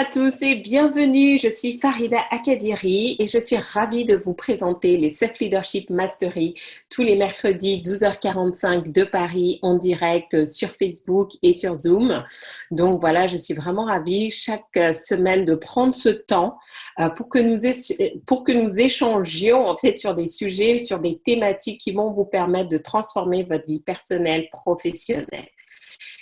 à tous et bienvenue. Je suis Farida Akadiri et je suis ravie de vous présenter les Self Leadership Mastery tous les mercredis 12h45 de Paris en direct sur Facebook et sur Zoom. Donc voilà, je suis vraiment ravie chaque semaine de prendre ce temps pour que nous échangions en fait sur des sujets, sur des thématiques qui vont vous permettre de transformer votre vie personnelle, professionnelle.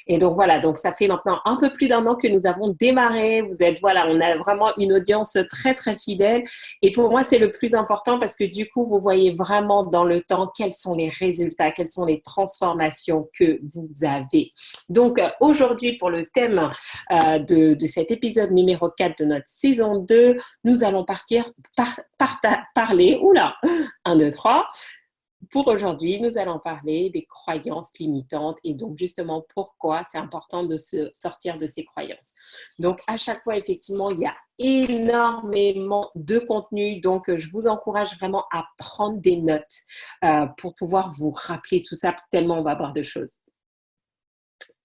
Et donc voilà, donc ça fait maintenant un peu plus d'un an que nous avons démarré. Voilà, on a vraiment une audience très très fidèle. Et pour moi, c'est le plus important parce que du coup, vous voyez vraiment dans le temps quels sont les résultats, quelles sont les transformations que vous avez. Donc aujourd'hui, pour le thème de cet épisode numéro 4 de notre saison 2, nous allons parler, 1, 2, 3. Pour aujourd'hui, nous allons parler des croyances limitantes et donc justement pourquoi c'est important de se sortir de ces croyances. Donc à chaque fois, effectivement, il y a énormément de contenu, donc je vous encourage vraiment à prendre des notes pour pouvoir vous rappeler tout ça, tellement on va voir de choses.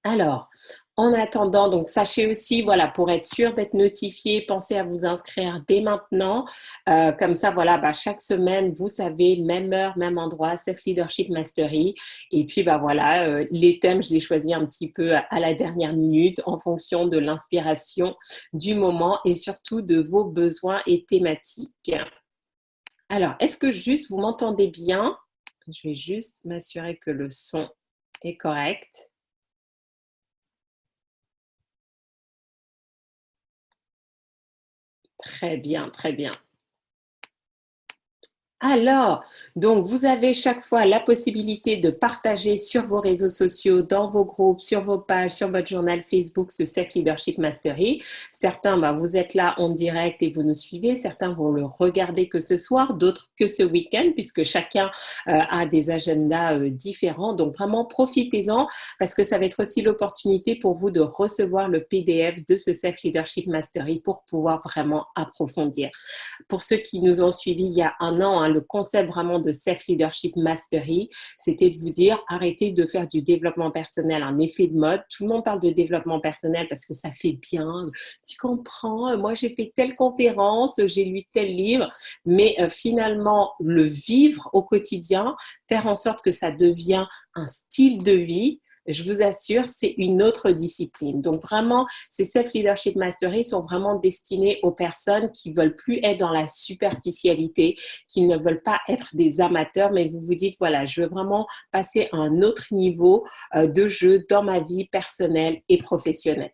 Alors, en attendant, donc sachez aussi, voilà, pour être sûr d'être notifié, pensez à vous inscrire dès maintenant. Comme ça, voilà, chaque semaine, vous savez, même heure, même endroit, Self Leadership Mastery. Et puis, voilà, les thèmes, je les choisis un petit peu à la dernière minute en fonction de l'inspiration du moment et surtout de vos besoins et thématiques. Alors, est-ce que juste vous m'entendez bien? Je vais juste m'assurer que le son est correct. Très bien, très bien. Alors, donc vous avez chaque fois la possibilité de partager sur vos réseaux sociaux, dans vos groupes, sur vos pages, sur votre journal Facebook, ce Self Leadership Mastery. Certains, vous êtes là en direct et vous nous suivez. Certains vont le regarder que ce soir, d'autres que ce week-end, puisque chacun a des agendas différents. Donc vraiment, profitez-en parce que ça va être aussi l'opportunité pour vous de recevoir le PDF de ce Self Leadership Mastery pour pouvoir vraiment approfondir. Pour ceux qui nous ont suivis il y a un an, le concept vraiment de Self Leadership Mastery, c'était de vous dire arrêtez de faire du développement personnel un effet de mode. Tout le monde parle de développement personnel parce que ça fait bien. Tu comprends, moi j'ai fait telle conférence, j'ai lu tel livre, mais finalement le vivre au quotidien, faire en sorte que ça devient un style de vie, je vous assure, c'est une autre discipline. Donc vraiment, ces Self Leadership Mastery sont vraiment destinés aux personnes qui veulent plus être dans la superficialité, qui ne veulent pas être des amateurs, mais vous vous dites, voilà, je veux vraiment passer à un autre niveau de jeu dans ma vie personnelle et professionnelle.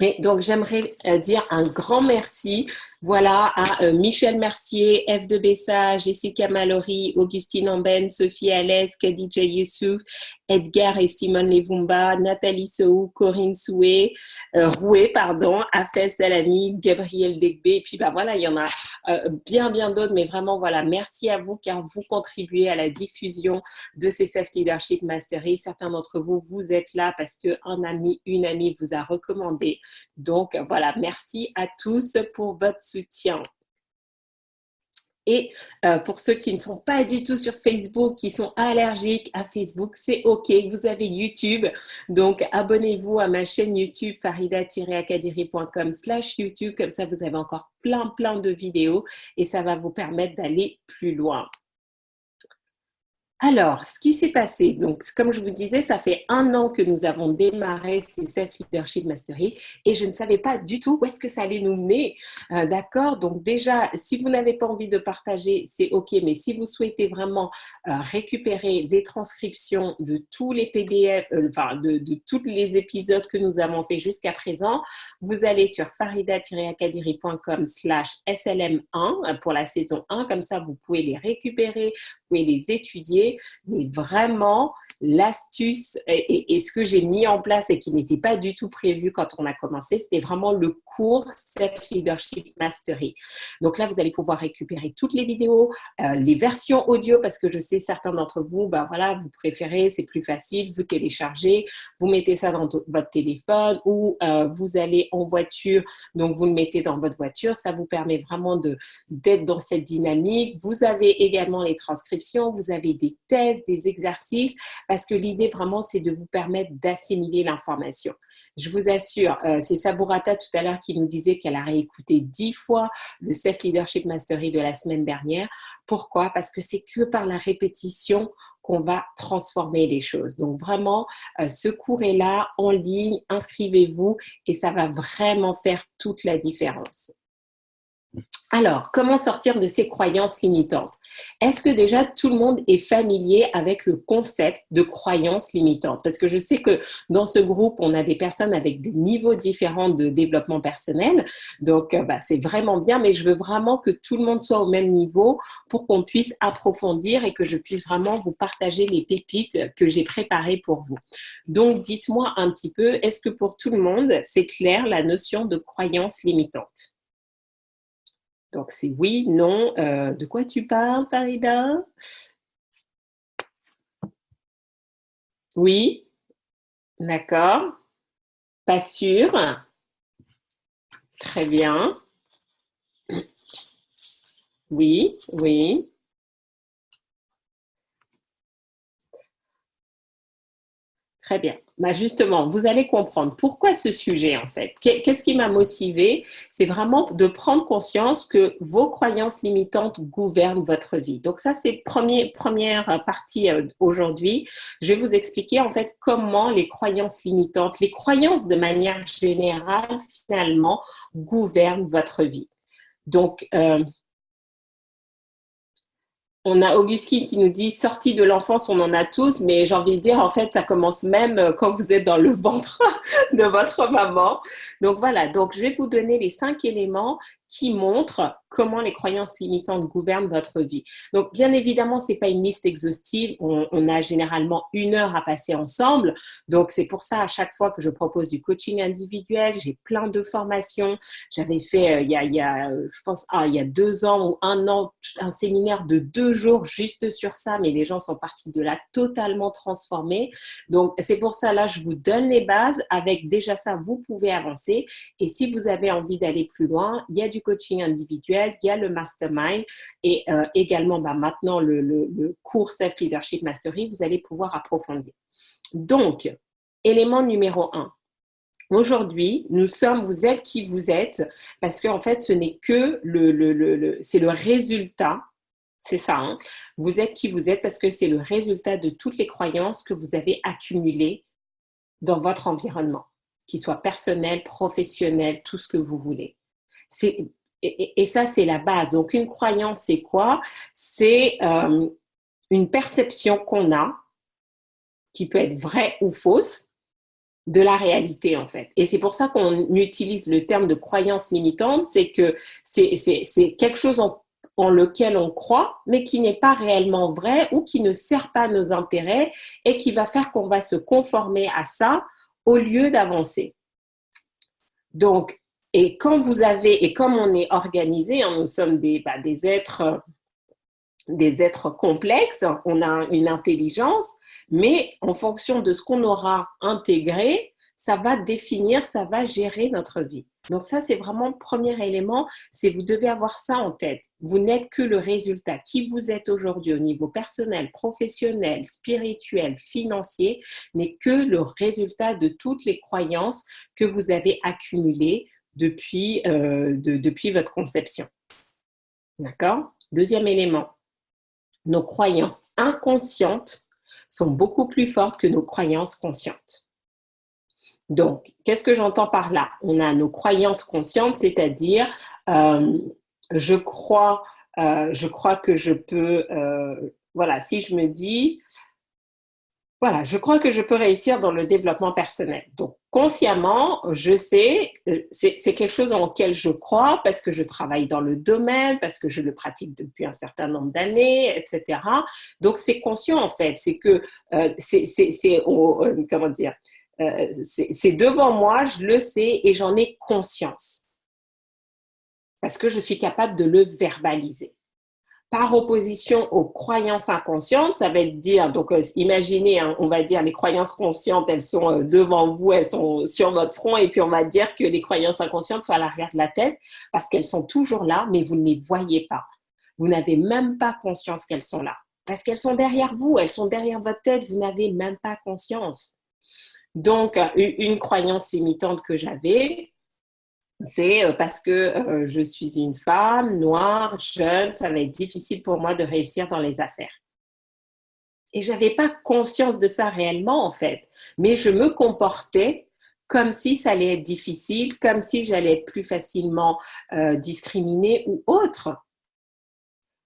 Et donc, j'aimerais dire un grand merci à Michel Mercier, F. de Bessa, Jessica Mallory, Augustine Amben, Sophie Alès, Khadija Youssouf, Edgar et Simone Levumba, Nathalie Sou, Corinne Rouet, Afez Salami, Gabriel Degbe, et puis il y en a bien d'autres, mais vraiment merci à vous car vous contribuez à la diffusion de ces Self Leadership Mastery. Certains d'entre vous, vous êtes là parce qu'un ami, une amie vous a recommandé. Donc merci à tous pour votre soutien. Et pour ceux qui ne sont pas du tout sur Facebook, qui sont allergiques à Facebook, c'est OK, vous avez YouTube. Donc, abonnez-vous à ma chaîne YouTube farida-akadiri.com/YouTube. Comme ça, vous avez encore plein de vidéos et ça va vous permettre d'aller plus loin. Alors, ce qui s'est passé, donc comme je vous disais, ça fait un an que nous avons démarré ces Self Leadership Mastery et je ne savais pas du tout où est-ce que ça allait nous mener, d'accord? Donc déjà, si vous n'avez pas envie de partager, c'est OK, mais si vous souhaitez vraiment récupérer les transcriptions de tous les PDF, de tous les épisodes que nous avons fait jusqu'à présent, vous allez sur farida-akadiri.com/slm1 pour la saison 1, comme ça vous pouvez les récupérer, vous pouvez les étudier. Mais vraiment, l'astuce et ce que j'ai mis en place et qui n'était pas du tout prévu quand on a commencé, c'était vraiment le cours Self Leadership Mastery. Donc là, vous allez pouvoir récupérer toutes les vidéos, les versions audio, parce que je sais certains d'entre vous, vous préférez, c'est plus facile, vous téléchargez, vous mettez ça dans votre téléphone ou vous allez en voiture, donc vous le mettez dans votre voiture. Ça vous permet vraiment d'être dans cette dynamique. Vous avez également les transcriptions, vous avez des tests, des exercices, parce que l'idée vraiment, c'est de vous permettre d'assimiler l'information. Je vous assure, c'est Saburata tout à l'heure qui nous disait qu'elle a réécouté 10 fois le Self-Leadership Mastery de la semaine dernière. Pourquoi? Parce que c'est que par la répétition qu'on va transformer les choses. Donc vraiment, ce cours est là, en ligne, inscrivez-vous et ça va vraiment faire toute la différence. Alors, comment sortir de ces croyances limitantes? Est-ce que déjà tout le monde est familier avec le concept de croyances limitantes? Parce que je sais que dans ce groupe, on a des personnes avec des niveaux différents de développement personnel. Donc, c'est vraiment bien, mais je veux vraiment que tout le monde soit au même niveau pour qu'on puisse approfondir et que je puisse vraiment vous partager les pépites que j'ai préparées pour vous. Donc, dites-moi un petit peu, est-ce que pour tout le monde, c'est clair la notion de croyance limitante? Donc, c'est oui, non. De quoi tu parles, Farida? Oui, d'accord. Pas sûr. Très bien. Oui, oui. Très bien. Justement, vous allez comprendre pourquoi ce sujet en fait. Qu'est-ce qui m'a motivé? C'est vraiment de prendre conscience que vos croyances limitantes gouvernent votre vie. Donc ça, c'est première partie aujourd'hui. Je vais vous expliquer en fait comment les croyances limitantes, les croyances de manière générale finalement gouvernent votre vie. Donc, on a Augustine qui nous dit sortie de l'enfance, on en a tous, mais j'ai envie de dire en fait ça commence même quand vous êtes dans le ventre de votre maman. Donc voilà, donc je vais vous donner les 5 éléments qui montrent comment les croyances limitantes gouvernent votre vie. Donc bien évidemment, c'est pas une liste exhaustive, on a généralement 1 heure à passer ensemble. Donc c'est pour ça à chaque fois que je propose du coaching individuel, j'ai plein de formations. J'avais fait je pense il y a 2 ans ou 1 an un séminaire de 2 jours juste sur ça, mais les gens sont partis de là totalement transformés. Donc c'est pour ça là, je vous donne les bases. Avec déjà ça, vous pouvez avancer. Et si vous avez envie d'aller plus loin, il y a du coaching individuel, il y a le mastermind et également maintenant le cours Self-Leadership Mastery, vous allez pouvoir approfondir. Donc, élément numéro 1. Aujourd'hui, vous êtes qui vous êtes parce qu'en fait, ce n'est que c'est le résultat. C'est ça, hein. Vous êtes qui vous êtes parce que c'est le résultat de toutes les croyances que vous avez accumulées dans votre environnement, qu'il soit personnel, professionnel, tout ce que vous voulez. Et ça, c'est la base. Donc, une croyance, c'est quoi? C'est une perception qu'on a, qui peut être vraie ou fausse, de la réalité, en fait. Et c'est pour ça qu'on utilise le terme de croyance limitante, c'est que c'est quelque chose en lequel on croit, mais qui n'est pas réellement vrai ou qui ne sert pas nos intérêts et qui va faire qu'on va se conformer à ça au lieu d'avancer. Donc, et comme on est organisé, hein, nous sommes des êtres complexes, on a une intelligence, mais en fonction de ce qu'on aura intégré, ça va définir, ça va gérer notre vie. Donc ça, c'est vraiment le premier élément, c'est vous devez avoir ça en tête. Vous n'êtes que le résultat. Qui vous êtes aujourd'hui au niveau personnel, professionnel, spirituel, financier, n'est que le résultat de toutes les croyances que vous avez accumulées depuis votre conception. D'accord? Deuxième élément. Nos croyances inconscientes sont beaucoup plus fortes que nos croyances conscientes. Donc, qu'est-ce que j'entends par là? On a nos croyances conscientes, c'est-à-dire je crois que je peux, si je me dis, voilà, je crois que je peux réussir dans le développement personnel. Donc, consciemment, je sais, c'est quelque chose en lequel je crois parce que je travaille dans le domaine, parce que je le pratique depuis un certain nombre d'années, etc. Donc, c'est conscient en fait. C'est que comment dire, c'est devant moi, je le sais et j'en ai conscience parce que je suis capable de le verbaliser. Par opposition aux croyances inconscientes, ça va être dire, donc imaginez, hein, on va dire les croyances conscientes, elles sont devant vous, elles sont sur votre front, et puis on va dire que les croyances inconscientes sont à l'arrière de la tête, parce qu'elles sont toujours là, mais vous ne les voyez pas. Vous n'avez même pas conscience qu'elles sont là, parce qu'elles sont derrière vous, elles sont derrière votre tête, vous n'avez même pas conscience. Donc, une croyance limitante que j'avais, c'est parce que je suis une femme noire, jeune, ça va être difficile pour moi de réussir dans les affaires. Et je n'avais pas conscience de ça réellement, en fait. Mais je me comportais comme si ça allait être difficile, comme si j'allais être plus facilement discriminée ou autre.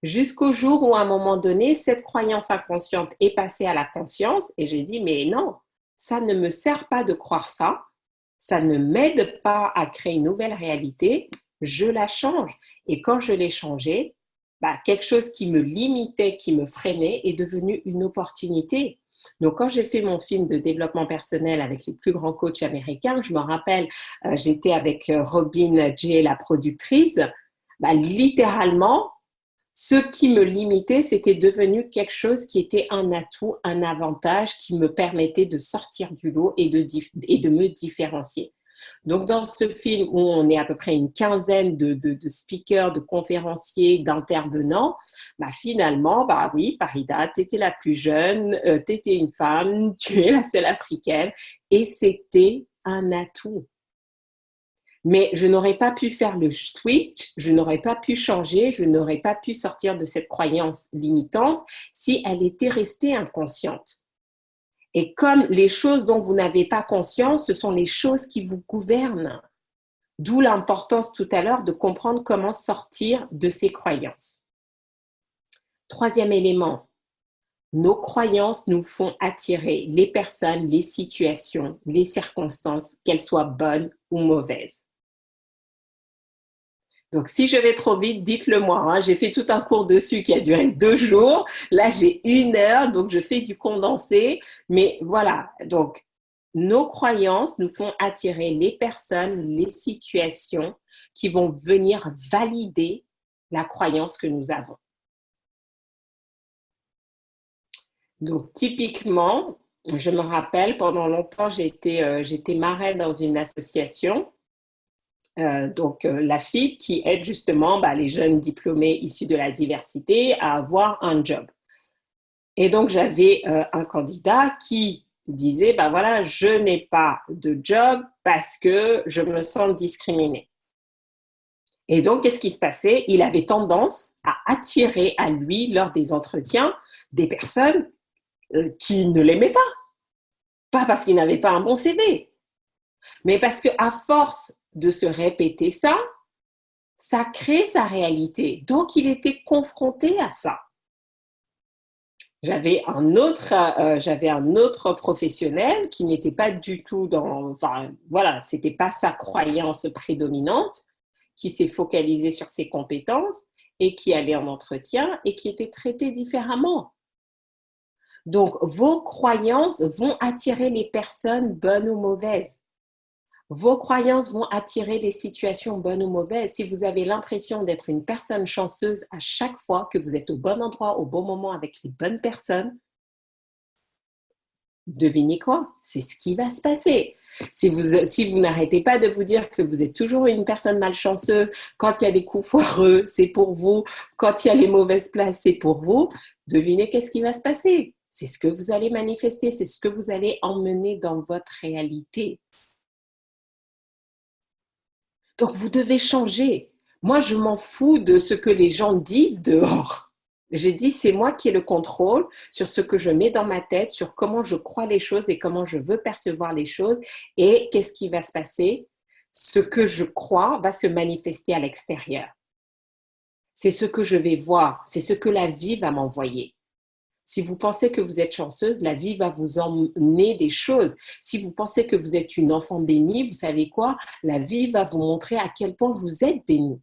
Jusqu'au jour où, à un moment donné, cette croyance inconsciente est passée à la conscience et j'ai dit, mais non, ça ne me sert pas de croire ça, ça ne m'aide pas à créer une nouvelle réalité, je la change. Et quand je l'ai changée, quelque chose qui me limitait, qui me freinait, est devenu une opportunité. Donc, quand j'ai fait mon film de développement personnel avec les plus grands coachs américains, je me rappelle, j'étais avec Robin Jay, la productrice, littéralement, ce qui me limitait, c'était devenu quelque chose qui était un atout, un avantage qui me permettait de sortir du lot et de me différencier. Donc, dans ce film où on est à peu près une quinzaine de speakers, de conférenciers, d'intervenants, finalement, oui, Farida, tu étais la plus jeune, tu étais une femme, tu es la seule africaine, et c'était un atout. Mais je n'aurais pas pu faire le switch, je n'aurais pas pu changer, je n'aurais pas pu sortir de cette croyance limitante si elle était restée inconsciente. Et comme les choses dont vous n'avez pas conscience, ce sont les choses qui vous gouvernent. D'où l'importance tout à l'heure de comprendre comment sortir de ces croyances. Troisième élément, nos croyances nous font attirer les personnes, les situations, les circonstances, qu'elles soient bonnes ou mauvaises. Donc, si je vais trop vite, dites-le moi. Hein. J'ai fait tout un cours dessus qui a duré 2 jours. Là, j'ai 1 heure, donc je fais du condensé. Mais voilà, donc nos croyances nous font attirer les personnes, les situations qui vont venir valider la croyance que nous avons. Donc, typiquement, je me rappelle, pendant longtemps, j'étais marraine dans une association. Donc, la FIP qui aide justement les jeunes diplômés issus de la diversité à avoir un job. Et donc, j'avais un candidat qui disait, voilà, je n'ai pas de job parce que je me sens discriminé. Et donc, qu'est-ce qui se passait? Il avait tendance à attirer à lui, lors des entretiens, des personnes qui ne l'aimaient pas. Pas parce qu'il n'avait pas un bon CV, mais parce qu'à force de se répéter ça, ça crée sa réalité. Donc, il était confronté à ça. J'avais un autre professionnel qui n'était pas du tout c'était pas sa croyance prédominante, qui s'est focalisé sur ses compétences et qui allait en entretien et qui était traité différemment. Donc, vos croyances vont attirer les personnes bonnes ou mauvaises. Vos croyances vont attirer les situations bonnes ou mauvaises. Si vous avez l'impression d'être une personne chanceuse à chaque fois que vous êtes au bon endroit, au bon moment avec les bonnes personnes, devinez quoi? C'est ce qui va se passer. Si vous n'arrêtez pas de vous dire que vous êtes toujours une personne malchanceuse, quand il y a des coups foireux, c'est pour vous. Quand il y a les mauvaises places, c'est pour vous. Devinez qu'est-ce qui va se passer. C'est ce que vous allez manifester, c'est ce que vous allez emmener dans votre réalité. Donc, vous devez changer. Moi, je m'en fous de ce que les gens disent dehors. J'ai dit, c'est moi qui ai le contrôle sur ce que je mets dans ma tête, sur comment je crois les choses et comment je veux percevoir les choses. Et qu'est-ce qui va se passer? Ce que je crois va se manifester à l'extérieur. C'est ce que je vais voir, c'est ce que la vie va m'envoyer. Si vous pensez que vous êtes chanceuse, la vie va vous emmener des choses. Si vous pensez que vous êtes une enfant bénie, vous savez quoi? La vie va vous montrer à quel point vous êtes bénie.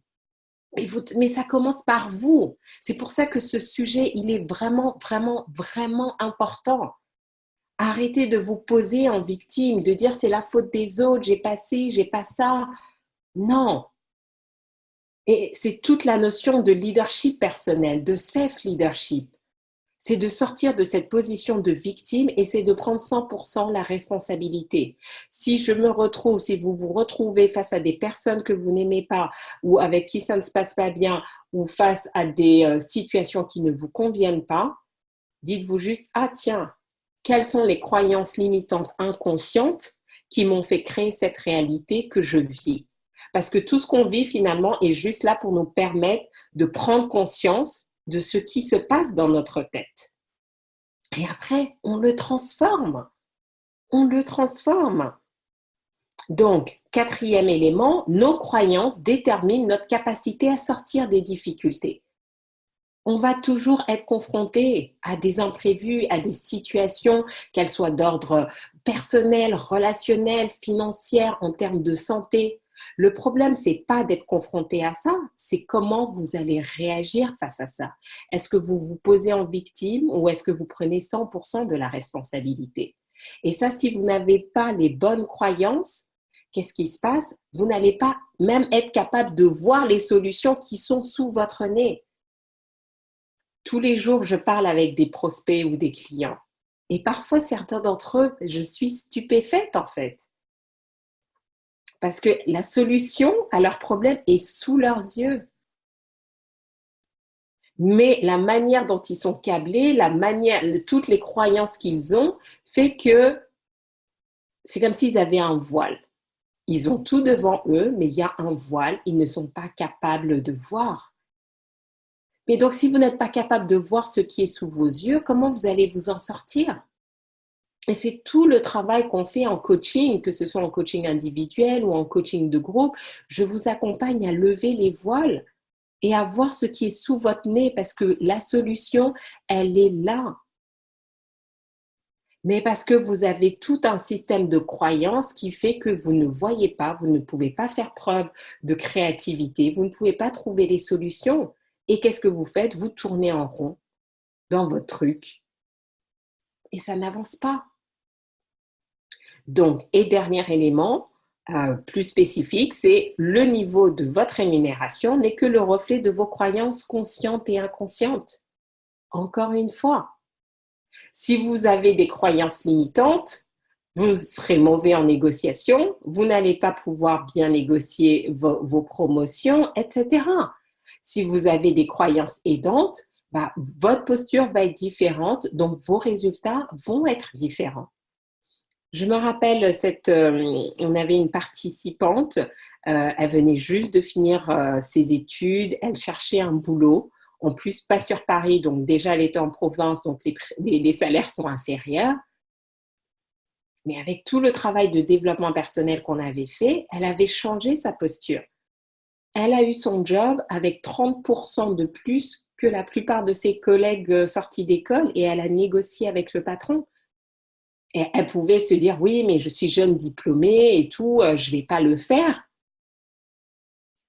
Mais ça commence par vous. C'est pour ça que ce sujet, il est vraiment, vraiment, vraiment important. Arrêtez de vous poser en victime, de dire c'est la faute des autres, j'ai pas ci, j'ai pas ça. Non. Et c'est toute la notion de leadership personnel, de self-leadership. C'est de sortir de cette position de victime et c'est de prendre 100% la responsabilité. Si vous vous retrouvez face à des personnes que vous n'aimez pas ou avec qui ça ne se passe pas bien ou face à des situations qui ne vous conviennent pas, dites-vous juste, ah tiens, quelles sont les croyances limitantes inconscientes qui m'ont fait créer cette réalité que je vis. Parce que tout ce qu'on vit finalement est juste là pour nous permettre de prendre conscience de ce qui se passe dans notre tête. Et après, on le transforme. On le transforme. Donc, quatrième élément, nos croyances déterminent notre capacité à sortir des difficultés. On va toujours être confronté à des imprévus, à des situations, qu'elles soient d'ordre personnel, relationnel, financier, en termes de santé. Le problème, c'est pas d'être confronté à ça, c'est comment vous allez réagir face à ça. Est-ce que vous vous posez en victime ou est-ce que vous prenez 100% de la responsabilité? Et ça, si vous n'avez pas les bonnes croyances, qu'est-ce qui se passe? Vous n'allez pas même être capable de voir les solutions qui sont sous votre nez. Tous les jours, je parle avec des prospects ou des clients. Et parfois, certains d'entre eux, je suis stupéfaite en fait. Parce que la solution à leur problème est sous leurs yeux. Mais la manière dont ils sont câblés, toutes les croyances qu'ils ont, fait que c'est comme s'ils avaient un voile. Ils ont tout devant eux, mais il y a un voile, ils ne sont pas capables de voir. Mais donc, si vous n'êtes pas capable de voir ce qui est sous vos yeux, comment vous allez vous en sortir? Et c'est tout le travail qu'on fait en coaching, que ce soit en coaching individuel ou en coaching de groupe. Je vous accompagne à lever les voiles et à voir ce qui est sous votre nez parce que la solution, elle est là. Mais parce que vous avez tout un système de croyances qui fait que vous ne voyez pas, vous ne pouvez pas faire preuve de créativité, vous ne pouvez pas trouver les solutions. Et qu'est-ce que vous faites? Vous tournez en rond dans votre truc et ça n'avance pas. Donc, et dernier élément plus spécifique, c'est le niveau de votre rémunération n'est que le reflet de vos croyances conscientes et inconscientes. Encore une fois, si vous avez des croyances limitantes, vous serez mauvais en négociation, vous n'allez pas pouvoir bien négocier vos promotions, etc. Si vous avez des croyances aidantes, votre posture va être différente, donc vos résultats vont être différents. Je me rappelle, on avait une participante, elle venait juste de finir ses études, elle cherchait un boulot, en plus pas sur Paris, donc déjà elle était en province, donc les salaires sont inférieurs. Mais avec tout le travail de développement personnel qu'on avait fait, elle avait changé sa posture. Elle a eu son job avec 30% de plus que la plupart de ses collègues sortis d'école et elle a négocié avec le patron. Et elle pouvait se dire, oui, mais je suis jeune diplômée et tout, je ne vais pas le faire.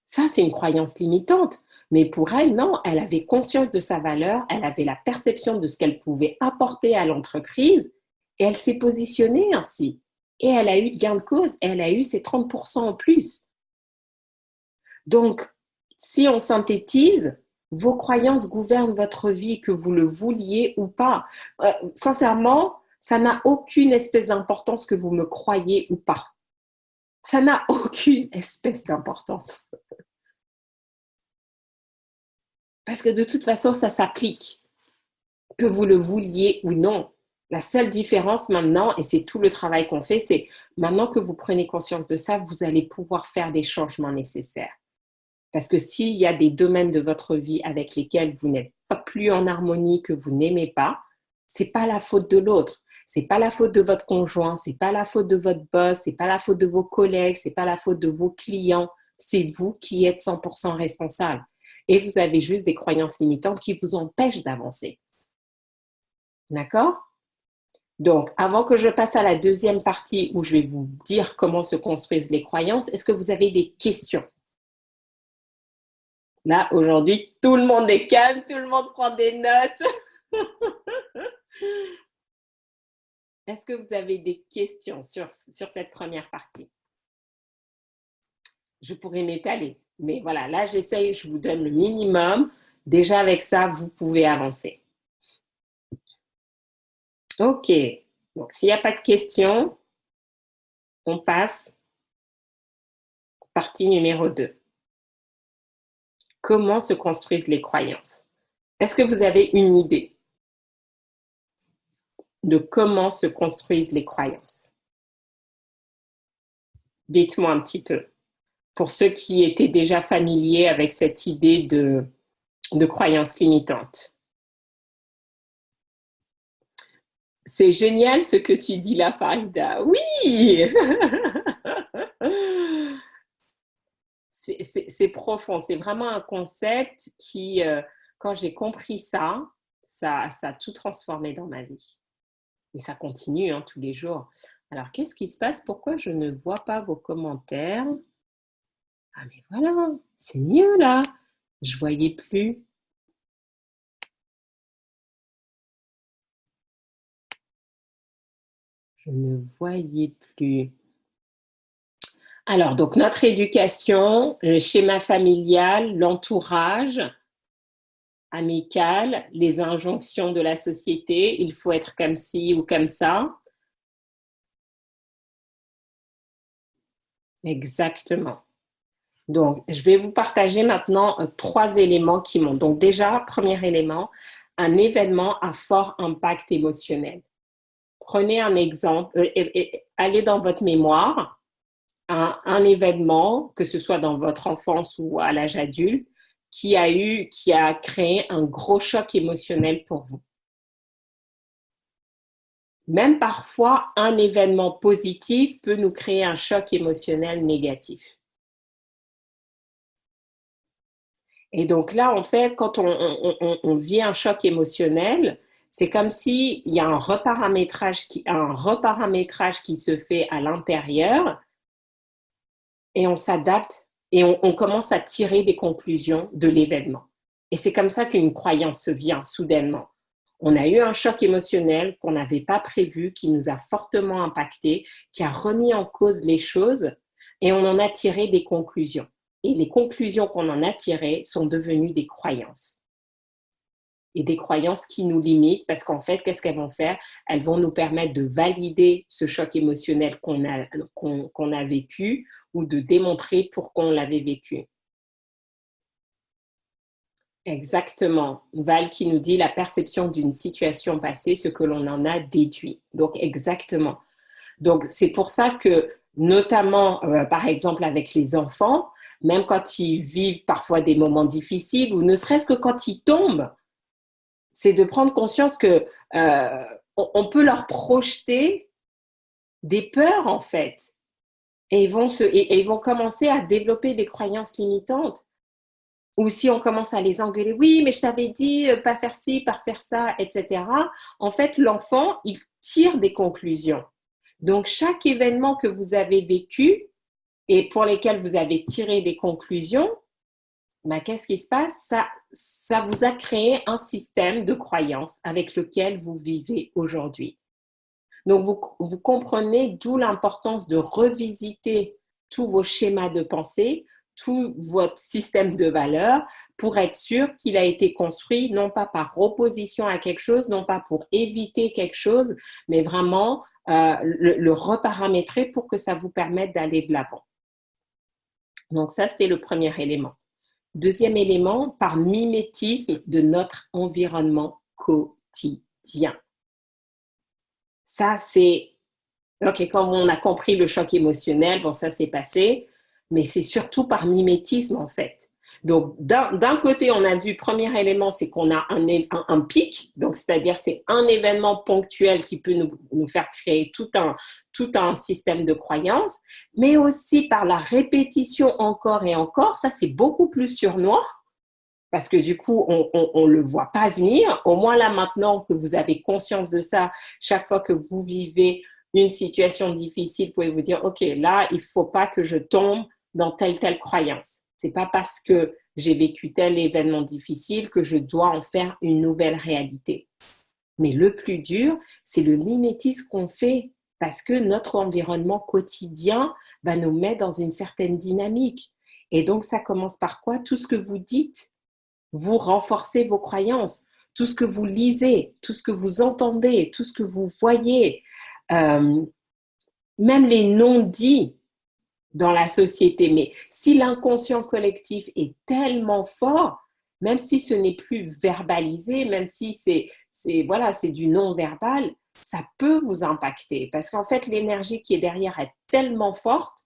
Ça, c'est une croyance limitante. Mais pour elle, non, elle avait conscience de sa valeur, elle avait la perception de ce qu'elle pouvait apporter à l'entreprise et elle s'est positionnée ainsi. Et elle a eu de gain de cause, elle a eu ses 30% en plus. Donc, si on synthétise, vos croyances gouvernent votre vie, que vous le vouliez ou pas. Sincèrement, ça n'a aucune espèce d'importance que vous me croyez ou pas. Ça n'a aucune espèce d'importance. Parce que de toute façon, ça s'applique, que vous le vouliez ou non. La seule différence maintenant, et c'est tout le travail qu'on fait, c'est maintenant que vous prenez conscience de ça, vous allez pouvoir faire des changements nécessaires. Parce que s'il y a des domaines de votre vie avec lesquels vous n'êtes pas plus en harmonie, que vous n'aimez pas, c'est pas la faute de l'autre. C'est pas la faute de votre conjoint, c'est pas la faute de votre boss, c'est pas la faute de vos collègues, c'est pas la faute de vos clients. C'est vous qui êtes 100% responsable. Et vous avez juste des croyances limitantes qui vous empêchent d'avancer. D'accord? Donc, avant que je passe à la deuxième partie où je vais vous dire comment se construisent les croyances, est-ce que vous avez des questions? Là, aujourd'hui, tout le monde est calme, tout le monde prend des notes. Est-ce que vous avez des questions sur cette première partie? Je pourrais m'étaler, mais voilà, là, j'essaye, je vous donne le minimum. Déjà, avec ça, vous pouvez avancer. OK. Donc, s'il n'y a pas de questions, on passe partie numéro 2. Comment se construisent les croyances? Est-ce que vous avez une idée? de comment se construisent les croyances. Dites-moi un petit peu, pour ceux qui étaient déjà familiers avec cette idée de croyances limitantes. C'est génial ce que tu dis là, Farida. Oui. C'est profond, c'est vraiment un concept qui, quand j'ai compris ça, ça a tout transformé dans ma vie. Mais ça continue hein, tous les jours. Alors, qu'est-ce qui se passe? Pourquoi je ne vois pas vos commentaires? Ah, mais voilà, c'est mieux là. Je voyais plus. Je ne voyais plus. Alors, donc notre éducation, le schéma familial, l'entourage amical, les injonctions de la société, il faut être comme ci ou comme ça. Exactement. Donc, je vais vous partager maintenant 3 éléments qui montent. Donc déjà, premier élément, un événement à fort impact émotionnel. Prenez un exemple, allez dans votre mémoire, un événement, que ce soit dans votre enfance ou à l'âge adulte, qui a créé un gros choc émotionnel pour vous. Même parfois, un événement positif peut nous créer un choc émotionnel négatif. Et donc là, en fait, quand on vit un choc émotionnel, c'est comme s'il y a un reparamétrage qui se fait à l'intérieur et on s'adapte et on commence à tirer des conclusions de l'événement. Et c'est comme ça qu'une croyance vient soudainement. On a eu un choc émotionnel qu'on n'avait pas prévu, qui nous a fortement impacté, qui a remis en cause les choses et on en a tiré des conclusions. Et les conclusions qu'on en a tirées sont devenues des croyances. Et des croyances qui nous limitent parce qu'en fait, qu'est-ce qu'elles vont faire? Elles vont nous permettre de valider ce choc émotionnel qu'on a vécu ou de démontrer pourquoi on l'avait vécu. Exactement. Val qui nous dit la perception d'une situation passée, ce que l'on en a déduit. Donc, exactement. Donc, c'est pour ça que, notamment, par exemple, avec les enfants, même quand ils vivent parfois des moments difficiles ou ne serait-ce que quand ils tombent, c'est de prendre conscience que on peut leur projeter des peurs, en fait. Et ils vont commencer à développer des croyances limitantes. Ou si on commence à les engueuler, oui, mais je t'avais dit pas faire ci, pas faire ça, etc. En fait, l'enfant, il tire des conclusions. Donc, chaque événement que vous avez vécu et pour lesquels vous avez tiré des conclusions, ben, qu'est-ce qui se passe? Ça vous a créé un système de croyances avec lequel vous vivez aujourd'hui. Donc, vous comprenez d'où l'importance de revisiter tous vos schémas de pensée, tout votre système de valeurs pour être sûr qu'il a été construit non pas par opposition à quelque chose, non pas pour éviter quelque chose, mais vraiment le reparamétrer pour que ça vous permette d'aller de l'avant. Donc ça, c'était le premier élément. Deuxième élément, par mimétisme de notre environnement quotidien. Ça, c'est... Ok, comme on a compris le choc émotionnel, bon, ça s'est passé, mais c'est surtout par mimétisme, en fait. Donc, d'un côté, on a vu, premier élément, c'est qu'on a un pic, donc c'est-à-dire c'est un événement ponctuel qui peut nous faire créer tout un système de croyances, mais aussi par la répétition encore et encore, ça c'est beaucoup plus sournois, parce que du coup, on le voit pas venir. Au moins là, maintenant que vous avez conscience de ça, chaque fois que vous vivez une situation difficile, vous pouvez vous dire, OK, là, il faut pas que je tombe dans telle croyance. C'est pas parce que j'ai vécu tel événement difficile que je dois en faire une nouvelle réalité. Mais le plus dur, c'est le mimétisme qu'on fait parce que notre environnement quotidien va nous mettre dans une certaine dynamique. Et donc, ça commence par quoi? Tout ce que vous dites, vous renforcez vos croyances. Tout ce que vous lisez, tout ce que vous entendez, tout ce que vous voyez, même les non-dits dans la société. Mais si l'inconscient collectif est tellement fort, même si ce n'est plus verbalisé, même si c'est du non-verbal, ça peut vous impacter parce qu'en fait, l'énergie qui est derrière est tellement forte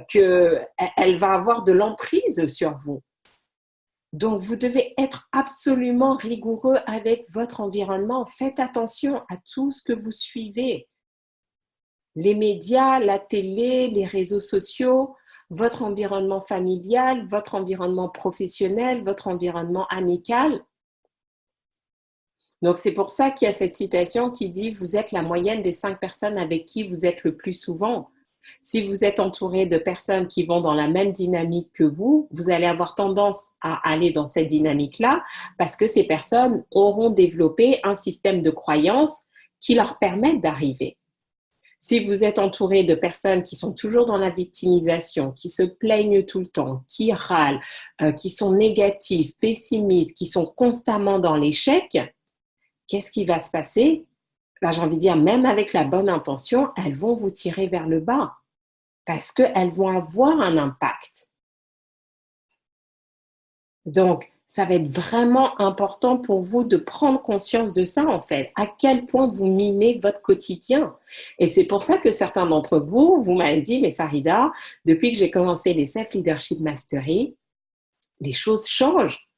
qu'elle va avoir de l'emprise sur vous. Donc, vous devez être absolument rigoureux avec votre environnement. Faites attention à tout ce que vous suivez. Les médias, la télé, les réseaux sociaux, votre environnement familial, votre environnement professionnel, votre environnement amical. Donc, c'est pour ça qu'il y a cette citation qui dit « Vous êtes la moyenne des 5 personnes avec qui vous êtes le plus souvent ». Si vous êtes entouré de personnes qui vont dans la même dynamique que vous, vous allez avoir tendance à aller dans cette dynamique-là parce que ces personnes auront développé un système de croyances qui leur permettent d'arriver. Si vous êtes entouré de personnes qui sont toujours dans la victimisation, qui se plaignent tout le temps, qui râlent, qui sont négatives, pessimistes, qui sont constamment dans l'échec, qu'est-ce qui va se passer? Ben, j'ai envie de dire, même avec la bonne intention, elles vont vous tirer vers le bas parce qu'elles vont avoir un impact. Donc, ça va être vraiment important pour vous de prendre conscience de ça, en fait, à quel point vous mimez votre quotidien. Et c'est pour ça que certains d'entre vous, vous m'avez dit, mais Farida, depuis que j'ai commencé les Self-Leadership Mastery, les choses changent.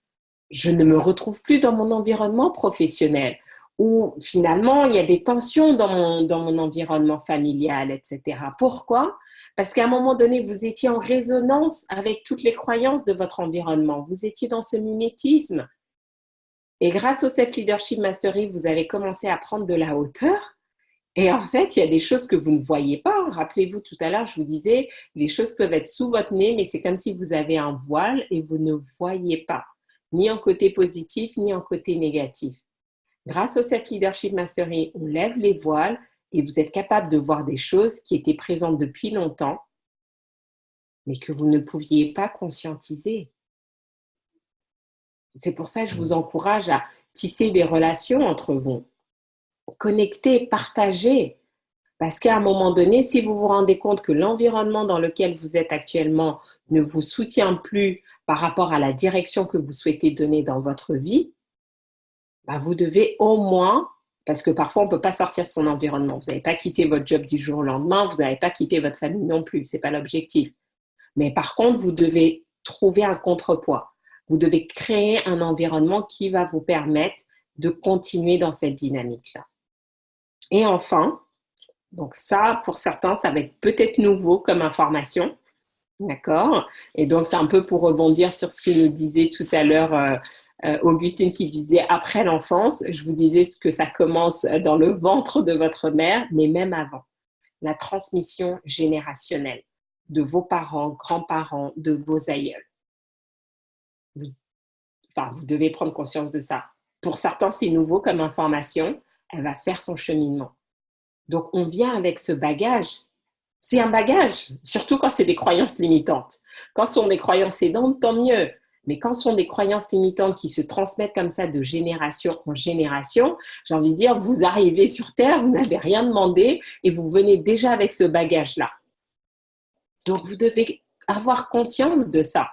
Je ne me retrouve plus dans mon environnement professionnel où finalement, il y a des tensions dans mon environnement familial, etc. Pourquoi? Parce qu'à un moment donné, vous étiez en résonance avec toutes les croyances de votre environnement. Vous étiez dans ce mimétisme. Et grâce au Self-Leadership Mastery, vous avez commencé à prendre de la hauteur. Et en fait, il y a des choses que vous ne voyez pas. Rappelez-vous, tout à l'heure, je vous disais, les choses peuvent être sous votre nez, mais c'est comme si vous avez un voile et vous ne voyez pas, ni en côté positif, ni en côté négatif. Grâce au Self-Leadership Mastery, on lève les voiles et vous êtes capable de voir des choses qui étaient présentes depuis longtemps, mais que vous ne pouviez pas conscientiser. C'est pour ça que je vous encourage à tisser des relations entre vous, connecter, partager. Parce qu'à un moment donné, si vous vous rendez compte que l'environnement dans lequel vous êtes actuellement ne vous soutient plus par rapport à la direction que vous souhaitez donner dans votre vie, bah vous devez au moins, parce que parfois on ne peut pas sortir de son environnement, vous n'avez pas quitté votre job du jour au lendemain, vous n'avez pas quitté votre famille non plus, ce n'est pas l'objectif. Mais par contre, vous devez trouver un contrepoids. Vous devez créer un environnement qui va vous permettre de continuer dans cette dynamique-là. Et enfin, donc ça, pour certains, ça va être peut-être nouveau comme information, d'accord? Et donc, c'est un peu pour rebondir sur ce que nous disait tout à l'heure Augustine qui disait après l'enfance, je vous disais ce que ça commence dans le ventre de votre mère, mais même avant. La transmission générationnelle de vos parents, grands-parents, de vos aïeuls. Vous devez prendre conscience de ça. Pour certains, c'est nouveau comme information, elle va faire son cheminement. Donc, on vient avec ce bagage. C'est un bagage, surtout quand c'est des croyances limitantes. Quand ce sont des croyances aidantes, tant mieux. Mais quand ce sont des croyances limitantes qui se transmettent comme ça de génération en génération, j'ai envie de dire, vous arrivez sur Terre, vous n'avez rien demandé et vous venez déjà avec ce bagage-là. Donc, vous devez avoir conscience de ça.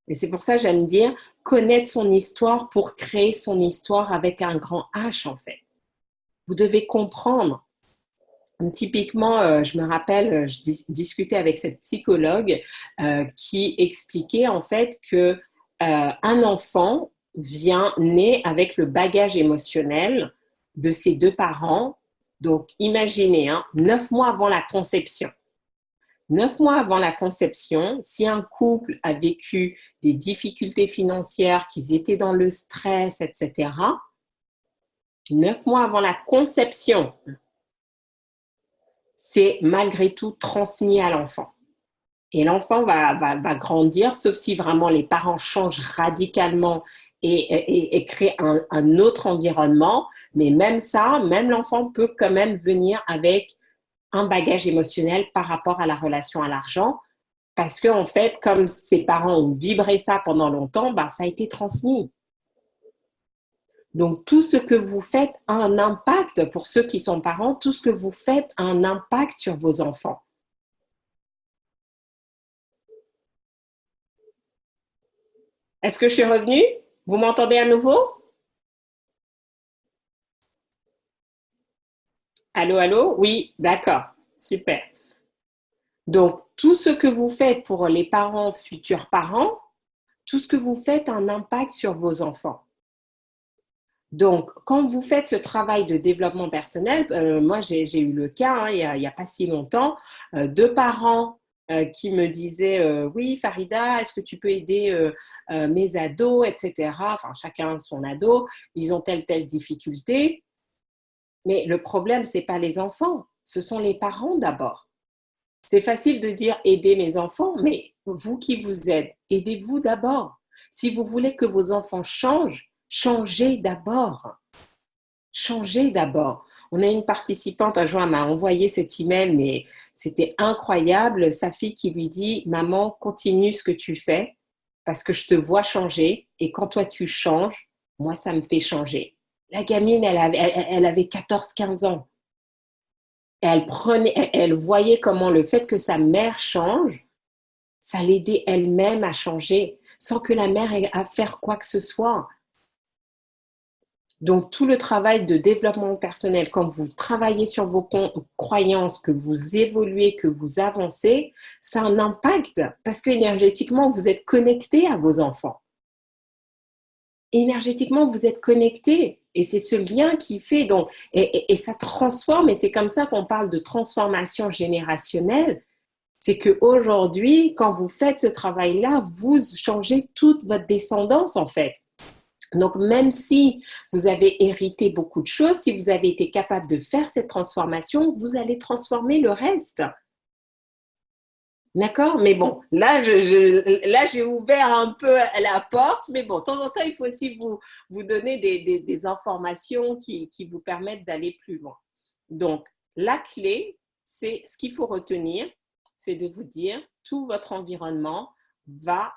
Et c'est pour ça que j'aime dire connaître son histoire pour créer son histoire avec un grand H, en fait. Vous devez comprendre. Typiquement, je me rappelle, je discutais avec cette psychologue qui expliquait en fait que un enfant vient né avec le bagage émotionnel de ses deux parents. Donc, imaginez, 9 mois avant la conception. 9 mois avant la conception, si un couple a vécu des difficultés financières, qu'ils étaient dans le stress, etc., 9 mois avant la conception, c'est malgré tout transmis à l'enfant. Et l'enfant va grandir, sauf si vraiment les parents changent radicalement et créent un autre environnement. Mais même ça, même l'enfant peut quand même venir avec un bagage émotionnel par rapport à la relation à l'argent. Parce qu'en fait, comme ses parents ont vibré ça pendant longtemps, ça a été transmis. Donc, tout ce que vous faites a un impact, pour ceux qui sont parents, tout ce que vous faites a un impact sur vos enfants. Est-ce que je suis revenue? Vous m'entendez à nouveau? Allô, allô? Oui, d'accord. Super. Donc, tout ce que vous faites pour les parents, futurs parents, tout ce que vous faites a un impact sur vos enfants. Donc, quand vous faites ce travail de développement personnel, moi j'ai eu le cas, hein, il y a pas si longtemps, deux parents qui me disaient oui Farida, est-ce que tu peux aider mes ados, etc. Enfin, chacun son ado, ils ont telle difficulté. Mais le problème, c'est pas les enfants, ce sont les parents d'abord. C'est facile de dire aider mes enfants, mais vous qui vous êtes, aidez-vous d'abord. Si vous voulez que vos enfants changent, changez d'abord. Changez d'abord. On a une participante, un jour, elle m'a envoyé cet email, mais c'était incroyable. Sa fille qui lui dit, maman, continue ce que tu fais parce que je te vois changer et quand toi tu changes, moi ça me fait changer. La gamine, elle avait 14-15 ans. Elle voyait comment le fait que sa mère change, ça l'aidait elle-même à changer sans que la mère ait à faire quoi que ce soit. Donc, tout le travail de développement personnel, quand vous travaillez sur vos croyances, que vous évoluez, que vous avancez, ça a un impact parce qu'énergétiquement, vous êtes connecté à vos enfants. Énergétiquement, vous êtes connecté. Et c'est ce lien qui fait, donc, et ça transforme, et c'est comme ça qu'on parle de transformation générationnelle. C'est qu'aujourd'hui, quand vous faites ce travail-là, vous changez toute votre descendance, en fait. Donc, même si vous avez hérité beaucoup de choses, si vous avez été capable de faire cette transformation, vous allez transformer le reste. D'accord? Mais bon, là, là, j'ai ouvert un peu la porte, mais bon, de temps en temps, il faut aussi vous donner des informations qui vous permettent d'aller plus loin. Donc, la clé, c'est ce qu'il faut retenir, c'est de vous dire, tout votre environnement va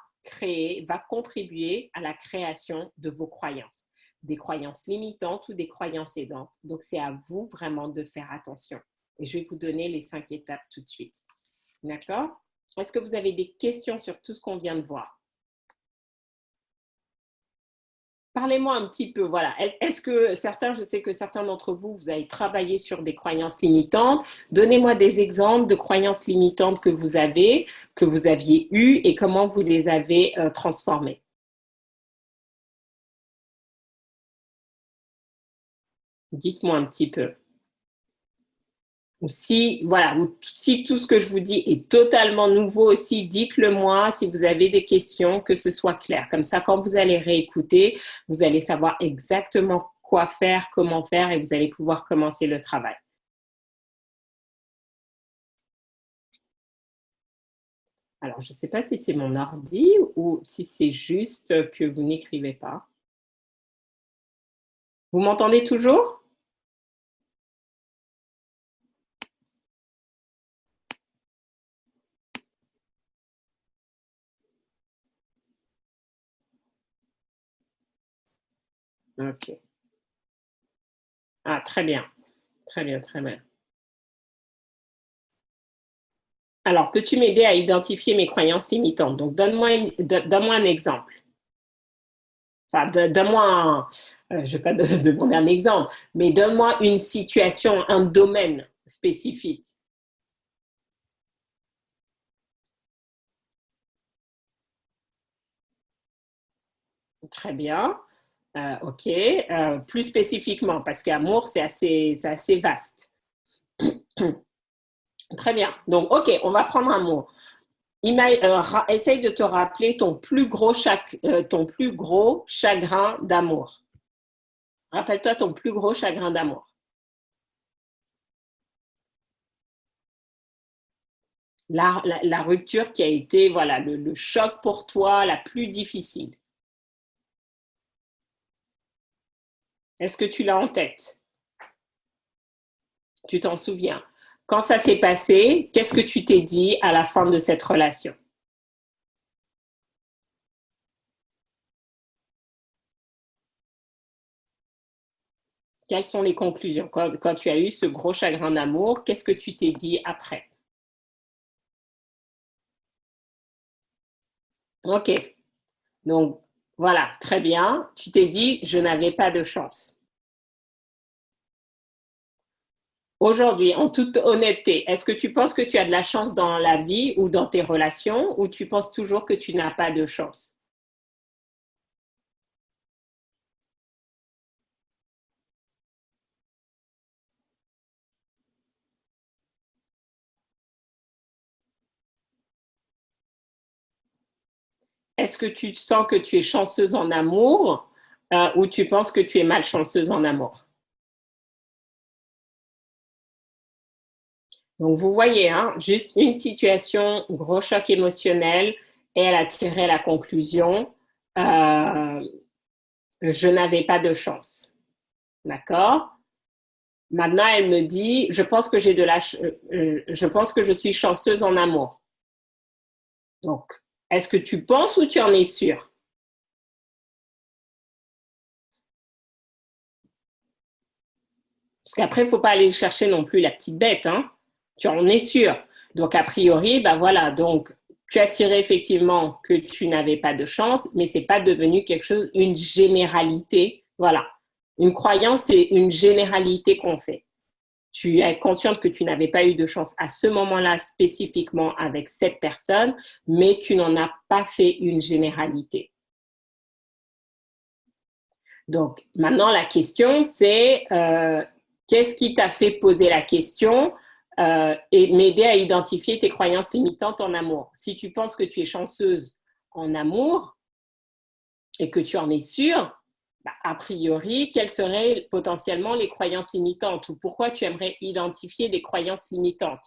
contribuer à la création de vos croyances. Des croyances limitantes ou des croyances aidantes. Donc, c'est à vous vraiment de faire attention. Et je vais vous donner les 5 étapes tout de suite. D'accord? Est-ce que vous avez des questions sur tout ce qu'on vient de voir? Parlez-moi un petit peu, voilà. Est-ce que certains, je sais que certains d'entre vous, vous avez travaillé sur des croyances limitantes. Donnez-moi des exemples de croyances limitantes que vous aviez eues et comment vous les avez transformées. Dites-moi un petit peu. Si, voilà, si tout ce que je vous dis est totalement nouveau aussi, dites-le moi si vous avez des questions, que ce soit clair. Comme ça, quand vous allez réécouter, vous allez savoir exactement quoi faire, comment faire et vous allez pouvoir commencer le travail. Alors, je ne sais pas si c'est mon ordi ou si c'est juste que vous n'écrivez pas. Vous m'entendez toujours? Ok. Ah, très bien. Très bien, très bien. Alors, peux-tu m'aider à identifier mes croyances limitantes? Donc, donne-moi un exemple. Enfin, donne-moi je ne vais pas demander un exemple, mais donne-moi une situation, un domaine spécifique. Très bien. OK. Plus spécifiquement, parce qu'amour, c'est assez vaste. Très bien. Donc, OK, on va prendre un mot. Essaye de te rappeler ton plus gros chagrin d'amour. Rappelle-toi ton plus gros chagrin d'amour. La rupture qui a été voilà, le choc pour toi, la plus difficile. Est-ce que tu l'as en tête? Tu t'en souviens? Quand ça s'est passé, qu'est-ce que tu t'es dit à la fin de cette relation? Quelles sont les conclusions? Quand tu as eu ce gros chagrin d'amour, qu'est-ce que tu t'es dit après? Ok, donc voilà, très bien. Tu t'es dit, je n'avais pas de chance. Aujourd'hui, en toute honnêteté, est-ce que tu penses que tu as de la chance dans la vie ou dans tes relations ou tu penses toujours que tu n'as pas de chance? Est-ce que tu sens que tu es chanceuse en amour ou tu penses que tu es malchanceuse en amour? Donc, vous voyez, hein, juste une situation, gros choc émotionnel, et elle a tiré la conclusion, euh, je n'avais pas de chance. D'accord? Maintenant, elle me dit, je pense que je suis chanceuse en amour. Donc, est-ce que tu penses ou tu en es sûr? Parce qu'après, il ne faut pas aller chercher non plus la petite bête, hein. Tu en es sûr. Donc, a priori, ben voilà. Donc, tu as tiré effectivement que tu n'avais pas de chance, mais c'est pas devenu quelque chose, une généralité. Voilà. Une croyance, c'est une généralité qu'on fait. Tu es consciente que tu n'avais pas eu de chance à ce moment-là spécifiquement avec cette personne, mais tu n'en as pas fait une généralité. Donc, maintenant, la question, c'est qu'est-ce qui t'a fait poser la question et m'aider à identifier tes croyances limitantes en amour. Si tu penses que tu es chanceuse en amour et que tu en es sûre, bah, a priori, quelles seraient potentiellement les croyances limitantes ou pourquoi tu aimerais identifier des croyances limitantes?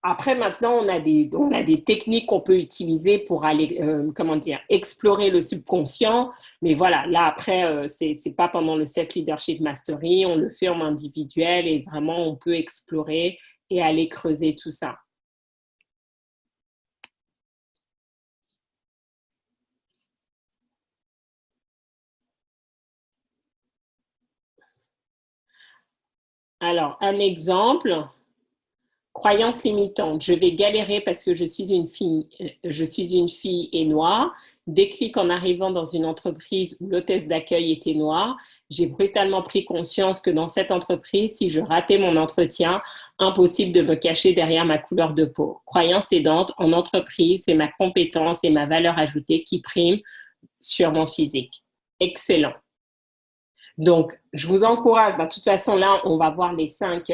Après, maintenant, on a des techniques qu'on peut utiliser pour aller, comment dire, explorer le subconscient. Mais voilà, là, après, c'est pas pendant le Self-Leadership Mastery. On le fait en individuel et vraiment, on peut explorer et aller creuser tout ça. Alors, un exemple, croyance limitante. Je vais galérer parce que je suis une fille et noire. Déclic en arrivant dans une entreprise où l'hôtesse d'accueil était noire. J'ai brutalement pris conscience que dans cette entreprise, si je ratais mon entretien, impossible de me cacher derrière ma couleur de peau. Croyance aidante, en entreprise, c'est ma compétence et ma valeur ajoutée qui priment sur mon physique. Excellent. Donc, je vous encourage, de toute façon, là, on va voir les cinq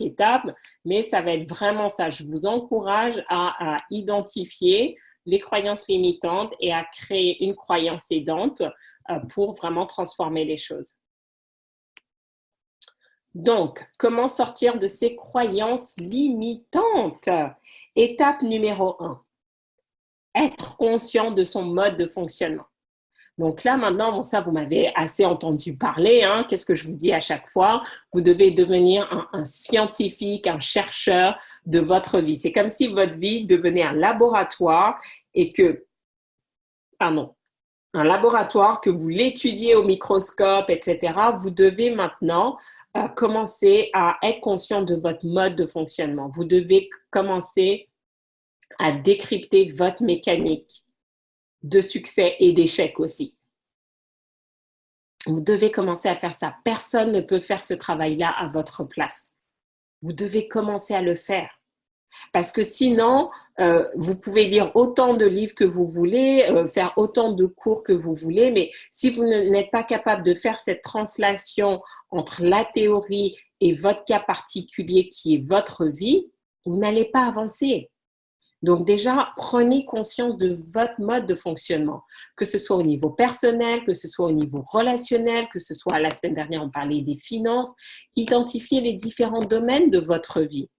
étapes, mais ça va être vraiment ça. Je vous encourage à identifier les croyances limitantes et à créer une croyance aidante pour vraiment transformer les choses. Donc, comment sortir de ces croyances limitantes? Étape numéro 1, être conscient de son mode de fonctionnement. Donc là, maintenant, bon, ça, vous m'avez assez entendu parler. Hein. Qu'est-ce que je vous dis à chaque fois? Vous devez devenir un scientifique, un chercheur de votre vie. C'est comme si votre vie devenait un laboratoire et que, pardon, un laboratoire que vous l'étudiez au microscope, etc. Vous devez maintenant commencer à être conscient de votre mode de fonctionnement. Vous devez commencer à décrypter votre mécanique de succès et d'échec aussi. Vous devez commencer à faire ça. Personne ne peut faire ce travail-là à votre place. Vous devez commencer à le faire. Parce que sinon, vous pouvez lire autant de livres que vous voulez, faire autant de cours que vous voulez, mais si vous n'êtes pas capable de faire cette translation entre la théorie et votre cas particulier qui est votre vie, vous n'allez pas avancer. Donc déjà, prenez conscience de votre mode de fonctionnement, que ce soit au niveau personnel, que ce soit au niveau relationnel, que ce soit la semaine dernière, on parlait des finances. Identifiez les différents domaines de votre vie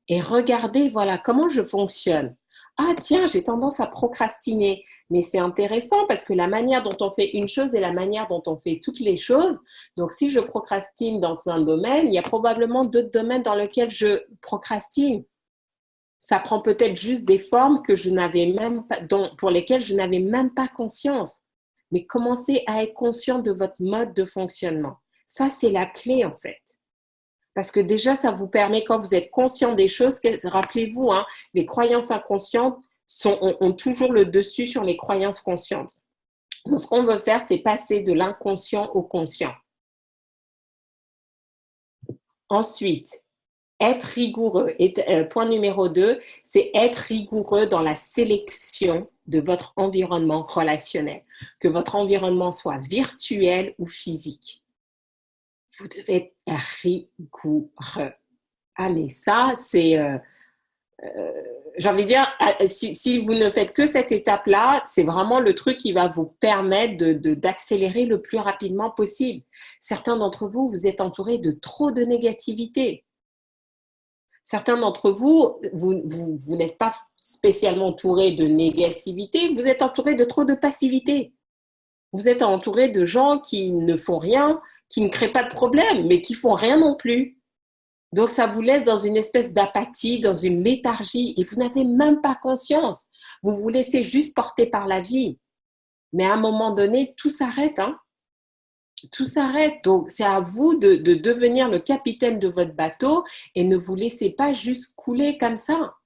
et regardez, voilà, comment je fonctionne. Ah tiens, j'ai tendance à procrastiner, mais c'est intéressant parce que la manière dont on fait une chose est la manière dont on fait toutes les choses. Donc si je procrastine dans un domaine, il y a probablement d'autres domaines dans lesquels je procrastine. Ça prend peut-être juste des formes que je n'avais même pas, pour lesquelles je n'avais même pas conscience. Mais commencez à être conscient de votre mode de fonctionnement. Ça, c'est la clé en fait. Parce que déjà, ça vous permet, quand vous êtes conscient des choses, rappelez-vous, hein, les croyances inconscientes ont toujours le dessus sur les croyances conscientes. Donc, ce qu'on veut faire, c'est passer de l'inconscient au conscient. Ensuite, être rigoureux. Point numéro 2, c'est être rigoureux dans la sélection de votre environnement relationnel, que votre environnement soit virtuel ou physique. Vous devez être rigoureux. Ah, mais ça, c'est, j'ai envie de dire, si vous ne faites que cette étape-là, c'est vraiment le truc qui va vous permettre d'accélérer le plus rapidement possible. Certains d'entre vous, vous êtes entourés de trop de négativité. Certains d'entre vous, vous n'êtes pas spécialement entourés de négativité, vous êtes entourés de trop de passivité. Vous êtes entourés de gens qui ne font rien, qui ne créent pas de problème, mais qui font rien non plus. Donc, ça vous laisse dans une espèce d'apathie, dans une léthargie, et vous n'avez même pas conscience. Vous vous laissez juste porter par la vie. Mais à un moment donné, tout s'arrête, hein. Tout s'arrête. Donc, c'est à vous de devenir le capitaine de votre bateau et ne vous laissez pas juste couler comme ça.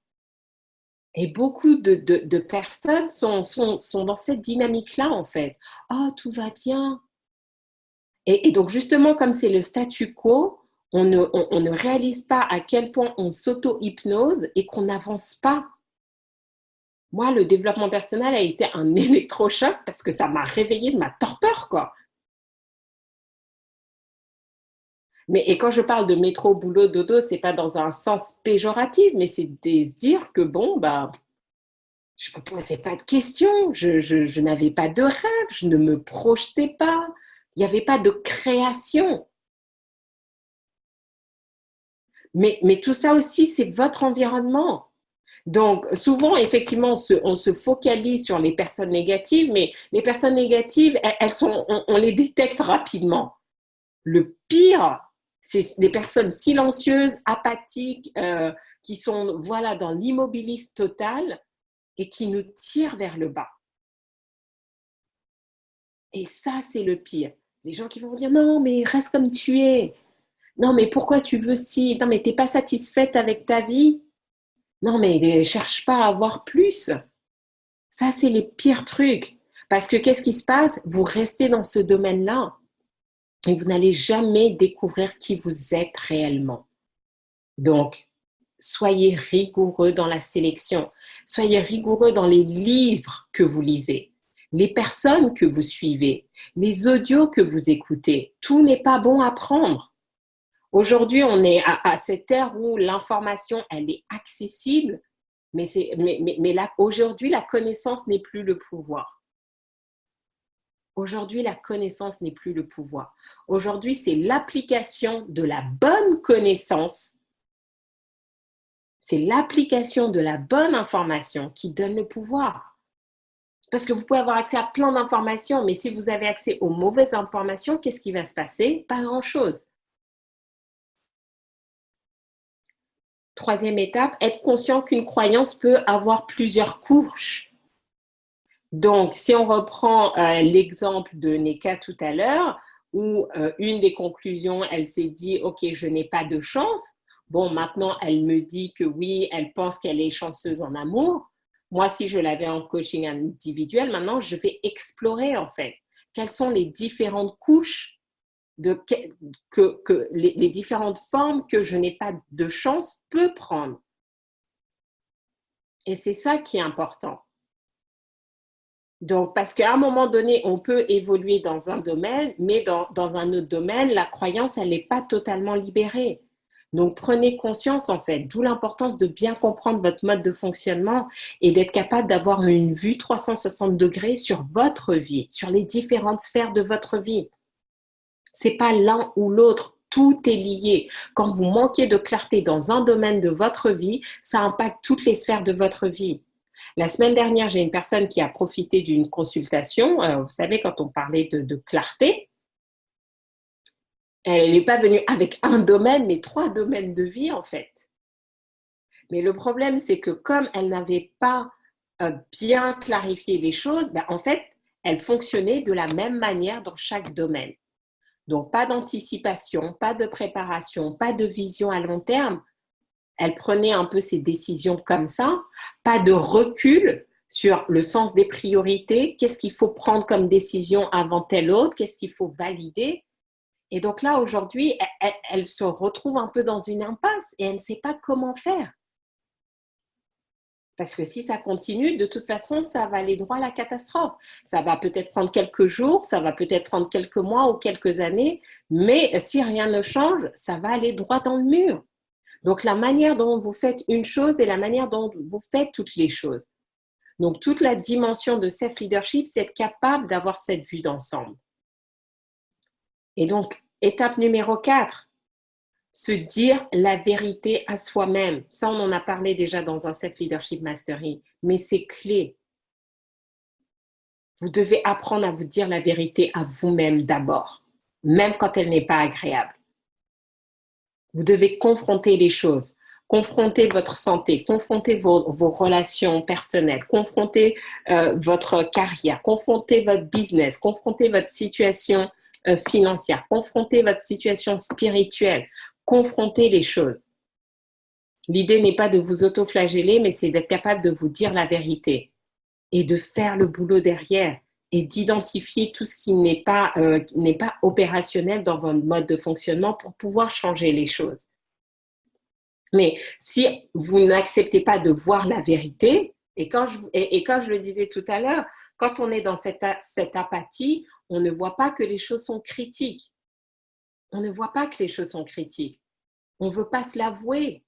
Et beaucoup de personnes sont dans cette dynamique-là, en fait. Oh, tout va bien. Et donc, justement, comme c'est le statu quo, on ne réalise pas à quel point on s'auto-hypnose et qu'on n'avance pas. Moi, le développement personnel a été un électrochoc parce que ça m'a réveillée de ma torpeur, quoi. Et quand je parle de métro, boulot, dodo, c'est pas dans un sens péjoratif, mais c'est de se dire que bon, bah, je me posais pas de questions, je n'avais pas de rêve, je ne me projetais pas, il n'y avait pas de création. Mais tout ça aussi, c'est votre environnement. Donc, souvent, effectivement, on se focalise sur les personnes négatives, mais les personnes négatives, on les détecte rapidement. Le pire, c'est les personnes silencieuses, apathiques, qui sont voilà, dans l'immobilisme total et qui nous tirent vers le bas. Et ça, c'est le pire. Les gens qui vont vous dire non, mais reste comme tu es. Non, mais pourquoi tu veux si? Non, mais tu n'es pas satisfaite avec ta vie? Non, mais ne cherche pas à avoir plus. Ça, c'est les pires trucs. Parce que qu'est-ce qui se passe? Vous restez dans ce domaine-là et vous n'allez jamais découvrir qui vous êtes réellement. Donc, soyez rigoureux dans la sélection. Soyez rigoureux dans les livres que vous lisez, les personnes que vous suivez, les audios que vous écoutez. Tout n'est pas bon à prendre. Aujourd'hui, on est à cette ère où l'information, elle est accessible, mais là, aujourd'hui, la connaissance n'est plus le pouvoir. Aujourd'hui, la connaissance n'est plus le pouvoir. Aujourd'hui, c'est l'application de la bonne connaissance, c'est l'application de la bonne information qui donne le pouvoir. Parce que vous pouvez avoir accès à plein d'informations, mais si vous avez accès aux mauvaises informations, qu'est-ce qui va se passer? Pas grand-chose. Troisième étape, être conscient qu'une croyance peut avoir plusieurs couches. Donc, si on reprend l'exemple de Neka tout à l'heure, où une des conclusions, elle s'est dit « Ok, je n'ai pas de chance ». Bon, maintenant, elle me dit que oui, elle pense qu'elle est chanceuse en amour. Moi, si je l'avais en coaching individuel, maintenant, je vais explorer en fait quelles sont les différentes couches les différentes formes que je n'ai pas de chance peut prendre. Et c'est ça qui est important. Donc, parce qu'à un moment donné, on peut évoluer dans un domaine, mais dans un autre domaine, la croyance, elle n'est pas totalement libérée. Donc, prenez conscience, en fait, d'où l'importance de bien comprendre votre mode de fonctionnement et d'être capable d'avoir une vue 360 degrés sur votre vie, sur les différentes sphères de votre vie. C'est pas l'un ou l'autre, tout est lié. Quand vous manquez de clarté dans un domaine de votre vie, ça impacte toutes les sphères de votre vie. La semaine dernière, j'ai une personne qui a profité d'une consultation. Vous savez, quand on parlait de clarté, elle n'est pas venue avec un domaine, mais 3 domaines de vie, en fait. Mais le problème, c'est que comme elle n'avait pas bien clarifié les choses, en fait, elle fonctionnait de la même manière dans chaque domaine. Donc, pas d'anticipation, pas de préparation, pas de vision à long terme. Elle prenait un peu ses décisions comme ça, pas de recul sur le sens des priorités, qu'est-ce qu'il faut prendre comme décision avant telle autre, qu'est-ce qu'il faut valider. Et donc là, aujourd'hui, elle se retrouve un peu dans une impasse et elle ne sait pas comment faire. Parce que si ça continue, de toute façon, ça va aller droit à la catastrophe. Ça va peut-être prendre quelques jours, ça va peut-être prendre quelques mois ou quelques années, mais si rien ne change, ça va aller droit dans le mur. Donc, la manière dont vous faites une chose est la manière dont vous faites toutes les choses. Donc, toute la dimension de self-leadership, c'est être capable d'avoir cette vue d'ensemble. Et donc, étape numéro 4, se dire la vérité à soi-même. Ça, on en a parlé déjà dans un Self-Leadership Mastery, mais c'est clé. Vous devez apprendre à vous dire la vérité à vous-même d'abord, même quand elle n'est pas agréable. Vous devez confronter les choses, confronter votre santé, confronter vos relations personnelles, confronter votre carrière, confronter votre business, confronter votre situation financière, confronter votre situation spirituelle, confronter les choses. L'idée n'est pas de vous auto-flageller, mais c'est d'être capable de vous dire la vérité et de faire le boulot derrière et d'identifier tout ce qui n'est pas opérationnel dans votre mode de fonctionnement pour pouvoir changer les choses. Mais si vous n'acceptez pas de voir la vérité, et quand je le disais tout à l'heure, quand on est dans cette apathie, on ne voit pas que les choses sont critiques. On ne voit pas que les choses sont critiques. On ne veut pas se l'avouer.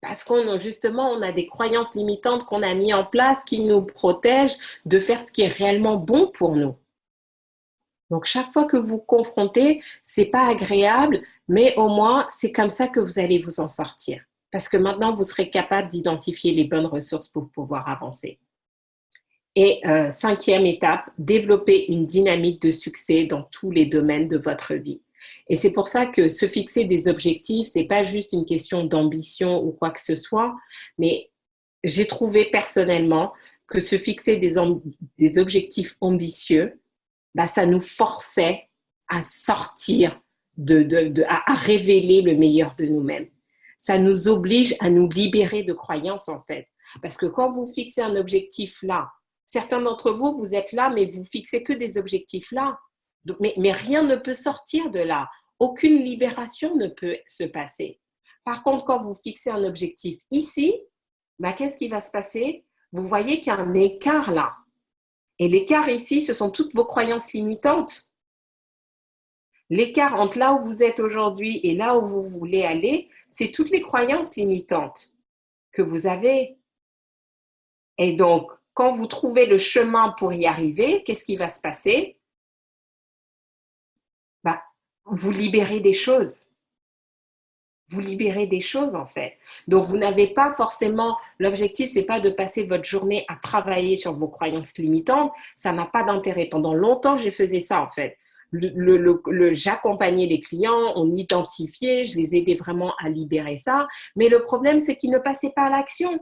Parce justement, on a des croyances limitantes qu'on a mis en place qui nous protègent de faire ce qui est réellement bon pour nous. Donc, chaque fois que vous confrontez, c'est pas agréable, mais au moins, c'est comme ça que vous allez vous en sortir. Parce que maintenant, vous serez capable d'identifier les bonnes ressources pour pouvoir avancer. Et 5e étape, développer une dynamique de succès dans tous les domaines de votre vie. Et c'est pour ça que se fixer des objectifs, c'est pas juste une question d'ambition ou quoi que ce soit, mais j'ai trouvé personnellement que se fixer des objectifs ambitieux, ça nous forçait à sortir, à révéler le meilleur de nous-mêmes. Ça nous oblige à nous libérer de croyances, en fait. Parce que quand vous fixez un objectif là, certains d'entre vous, vous êtes là, mais vous fixez que des objectifs là. Mais rien ne peut sortir de là. Aucune libération ne peut se passer. Par contre, quand vous fixez un objectif ici, qu'est-ce qui va se passer? Vous voyez qu'il y a un écart là. Et l'écart ici, ce sont toutes vos croyances limitantes. L'écart entre là où vous êtes aujourd'hui et là où vous voulez aller, c'est toutes les croyances limitantes que vous avez. Et donc, quand vous trouvez le chemin pour y arriver, qu'est-ce qui va se passer? Vous libérez des choses. Vous libérez des choses, en fait. Donc, vous n'avez pas forcément, l'objectif, c'est pas de passer votre journée à travailler sur vos croyances limitantes. Ça n'a pas d'intérêt. Pendant longtemps, je faisais ça, en fait. J'accompagnais les clients, on identifiait, je les aidais vraiment à libérer ça. Mais le problème, c'est qu'ils ne passaient pas à l'action.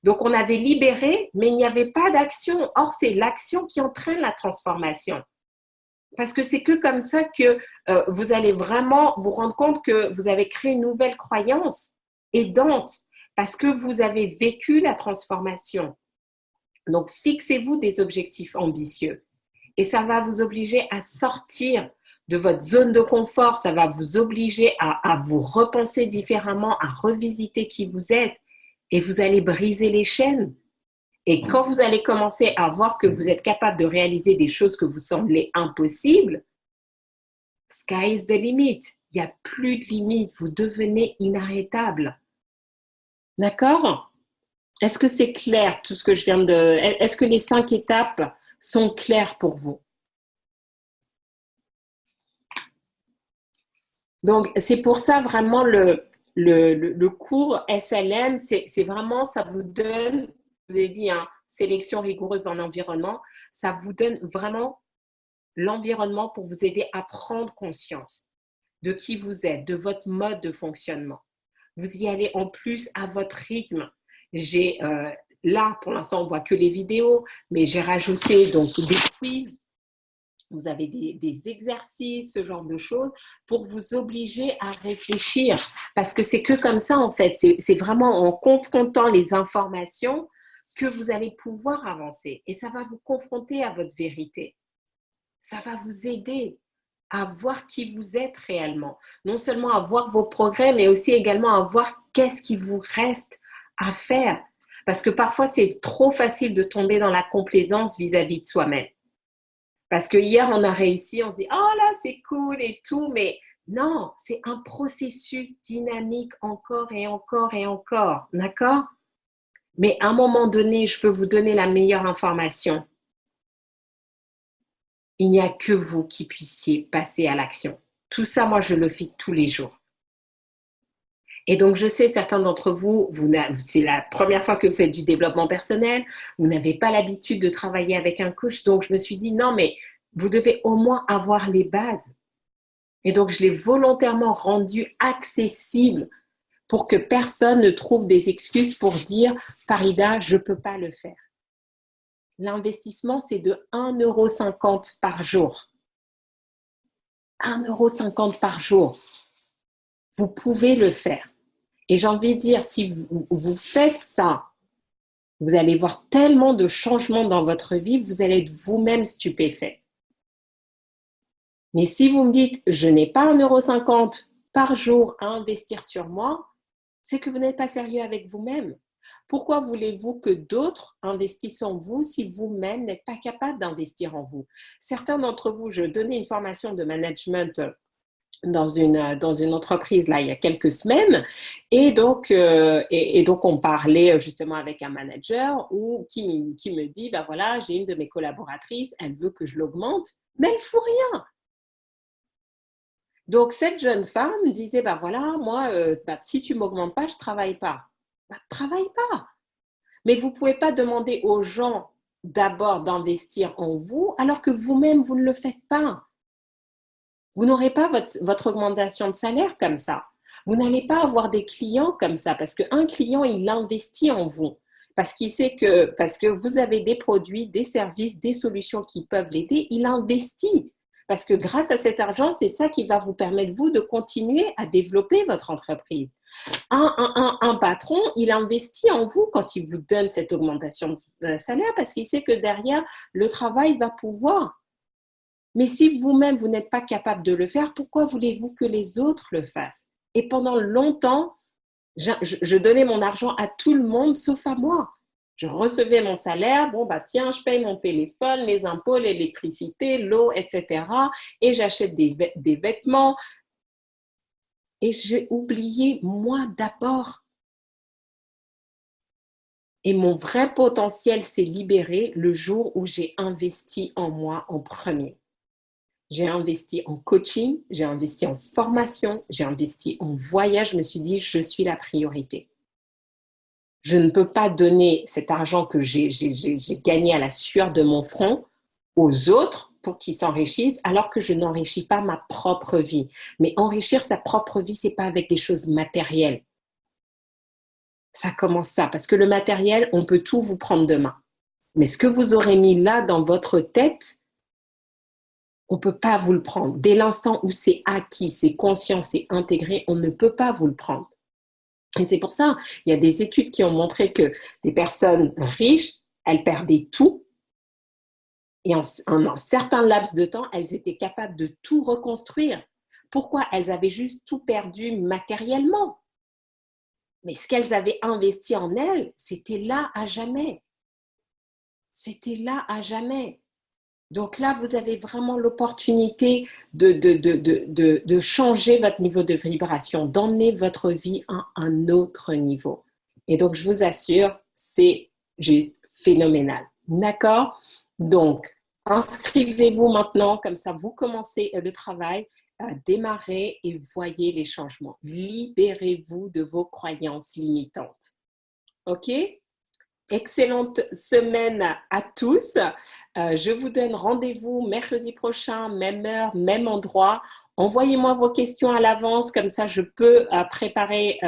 Donc, on avait libéré, mais il n'y avait pas d'action. Or, c'est l'action qui entraîne la transformation. Parce que c'est que comme ça que vous allez vraiment vous rendre compte que vous avez créé une nouvelle croyance aidante parce que vous avez vécu la transformation. Donc, fixez-vous des objectifs ambitieux et ça va vous obliger à sortir de votre zone de confort, ça va vous obliger à vous repenser différemment, à revisiter qui vous êtes et vous allez briser les chaînes. Et quand vous allez commencer à voir que vous êtes capable de réaliser des choses que vous semblez impossibles, sky is the limit. Il n'y a plus de limite. Vous devenez inarrêtable. D'accord? Est-ce que c'est clair tout ce que je viens de... Est-ce que les 5 étapes sont claires pour vous? Donc, c'est pour ça vraiment le cours SLM, c'est vraiment, ça vous donne, je vous ai dit, sélection rigoureuse dans l'environnement, ça vous donne vraiment l'environnement pour vous aider à prendre conscience de qui vous êtes, de votre mode de fonctionnement. Vous y allez en plus à votre rythme. Là, pour l'instant, on ne voit que les vidéos, mais j'ai rajouté donc des quiz. Vous avez des exercices, ce genre de choses, pour vous obliger à réfléchir. Parce que c'est que comme ça, en fait, c'est vraiment en confrontant les informations que vous allez pouvoir avancer. Et ça va vous confronter à votre vérité. Ça va vous aider à voir qui vous êtes réellement. Non seulement à voir vos progrès, mais aussi également à voir qu'est-ce qui vous reste à faire. Parce que parfois, c'est trop facile de tomber dans la complaisance vis-à-vis de soi-même. Parce que hier, on a réussi, on se dit, oh là, c'est cool et tout, mais non, c'est un processus dynamique encore et encore et encore, d'accord? Mais à un moment donné, je peux vous donner la meilleure information. Il n'y a que vous qui puissiez passer à l'action. Tout ça, moi, je le fais tous les jours. Et donc, je sais, certains d'entre vous, c'est la première fois que vous faites du développement personnel, vous n'avez pas l'habitude de travailler avec un coach. Donc, je me suis dit, non, mais vous devez au moins avoir les bases. Et donc, je l'ai volontairement rendu accessible pour que personne ne trouve des excuses pour dire, Farida, je ne peux pas le faire. L'investissement, c'est de 1,50 € par jour. 1,50 € par jour. Vous pouvez le faire. Et j'ai envie de dire, si vous faites ça, vous allez voir tellement de changements dans votre vie, vous allez être vous-même stupéfait. Mais si vous me dites, je n'ai pas 1,50 € par jour à investir sur moi, c'est que vous n'êtes pas sérieux avec vous-même. Pourquoi voulez-vous que d'autres investissent en vous si vous-même n'êtes pas capable d'investir en vous? Certains d'entre vous, je donnais une formation de management dans une entreprise là il y a quelques semaines et donc on parlait justement avec un manager qui me dit ben voilà, j'ai une de mes collaboratrices, elle veut que je l'augmente, mais elle ne fout rien. Donc cette jeune femme disait ben voilà, moi si tu m'augmentes pas, je travaille pas. Travaille pas. Mais vous pouvez pas demander aux gens d'abord d'investir en vous alors que vous-même vous ne le faites pas. Vous n'aurez pas votre augmentation de salaire comme ça. Vous n'allez pas avoir des clients comme ça parce qu'un client, il investit en vous. Parce qu'il sait parce que vous avez des produits, des services, des solutions qui peuvent l'aider, il investit. Parce que grâce à cet argent, c'est ça qui va vous permettre, vous, de continuer à développer votre entreprise. Un patron, il investit en vous quand il vous donne cette augmentation de salaire parce qu'il sait que derrière, le travail va pouvoir. Mais si vous-même, vous n'êtes pas capable de le faire, pourquoi voulez-vous que les autres le fassent? Et pendant longtemps, je donnais mon argent à tout le monde sauf à moi. Je recevais mon salaire, bon bah tiens, je paye mon téléphone, les impôts, l'électricité, l'eau, etc. Et j'achète des vêtements. Et j'ai oublié moi d'abord. Et mon vrai potentiel s'est libéré le jour où j'ai investi en moi en premier. J'ai investi en coaching, j'ai investi en formation, j'ai investi en voyage. Je me suis dit, je suis la priorité. Je ne peux pas donner cet argent que j'ai gagné à la sueur de mon front aux autres pour qu'ils s'enrichissent alors que je n'enrichis pas ma propre vie. Mais enrichir sa propre vie, ce n'est pas avec des choses matérielles. Ça commence ça, parce que le matériel, on peut tout vous prendre demain. Mais ce que vous aurez mis là dans votre tête, on ne peut pas vous le prendre. Dès l'instant où c'est acquis, c'est conscient, c'est intégré, on ne peut pas vous le prendre. Et c'est pour ça, il y a des études qui ont montré que des personnes riches, elles perdaient tout. Et en un certain laps de temps, elles étaient capables de tout reconstruire. Pourquoi? Elles avaient juste tout perdu matériellement. Mais ce qu'elles avaient investi en elles, c'était là à jamais. C'était là à jamais. Donc là, vous avez vraiment l'opportunité de changer votre niveau de vibration, d'emmener votre vie à un autre niveau. Et donc, je vous assure, c'est juste phénoménal. D'accord? Donc, inscrivez-vous maintenant, comme ça, vous commencez le travail, démarrez et voyez les changements. Libérez-vous de vos croyances limitantes. OK? Excellente semaine à tous. Je vous donne rendez-vous mercredi prochain, même heure, même endroit. Envoyez-moi vos questions à l'avance, comme ça je peux préparer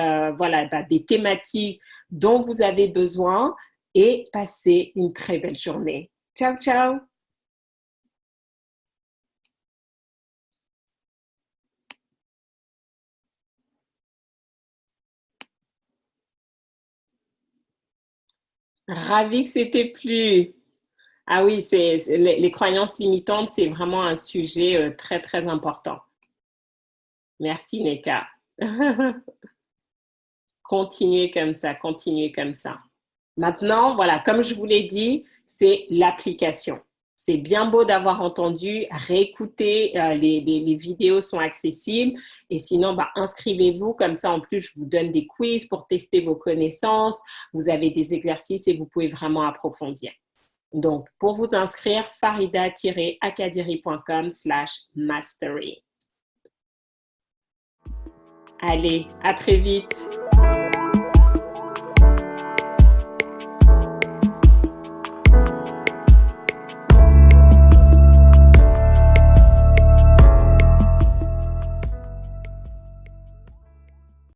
des thématiques dont vous avez besoin et passer une très belle journée. Ciao, ciao! Ravie que c'était plu. Ah oui, les croyances limitantes, c'est vraiment un sujet très, très important. Merci, Neka. Continuez comme ça, continuez comme ça. Maintenant, voilà, comme je vous l'ai dit, c'est l'application. C'est bien beau d'avoir entendu, réécouter, les vidéos sont accessibles et sinon, bah, inscrivez-vous, comme ça en plus, je vous donne des quiz pour tester vos connaissances, vous avez des exercices et vous pouvez vraiment approfondir. Donc, pour vous inscrire, farida-akadiri.com/mastery. Allez, à très vite.